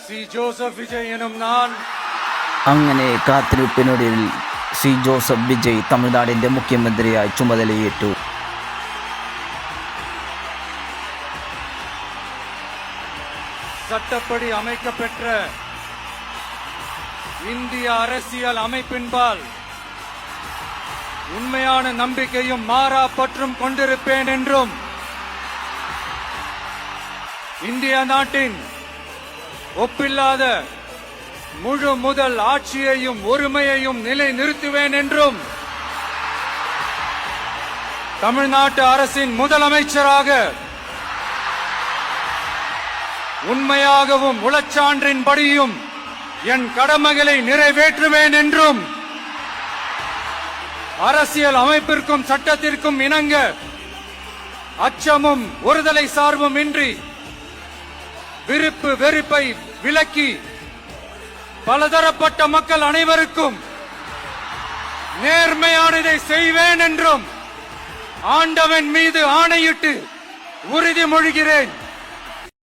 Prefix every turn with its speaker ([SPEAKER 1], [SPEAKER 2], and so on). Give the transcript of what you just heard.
[SPEAKER 1] C Joseph Vijay എന്നും ഞാൻ
[SPEAKER 2] അങ്ങനെ കാത്തിരിപ്പിനൊടുവിൽ സി ജോസഫ് വിജയ് തമിഴ്നാടിന്റെ മുഖ്യമന്ത്രിയായി ചുമതലയേറ്റു.
[SPEAKER 1] சட்டப்படி அமைக்கப்பெற்ற இந்திய அரசியல் அமைப்பின்பால் உண்மையான நம்பிக்கையும் மாறா பற்றும் கொண்டிருப்பேன் என்றும் இந்திய நாட்டின் ஒப்பில்லாத முழு முதல் ஆட்சியையும் ஒருமையையும் நிலை நிறுத்துவேன் என்றும் தமிழ்நாட்டு அரசின் முதலமைச்சராக உண்மையாகவும் உளச்சான்றின்படியும் என் கடமைகளை நிறைவேற்றுவேன் என்றும் அரசியல் அமைப்பிற்கும் சட்டத்திற்கும் இணங்க அச்சமும் ஒருதலை சார்பும் இன்றி விருப்பு வெறுப்பை விலக்கி பலதரப்பட்ட மக்கள் அனைவருக்கும் நேர்மையானதை செய்வேன் என்றும் ஆண்டவன் மீது ஆணையிட்டு உறுதிமொழிகிறேன்.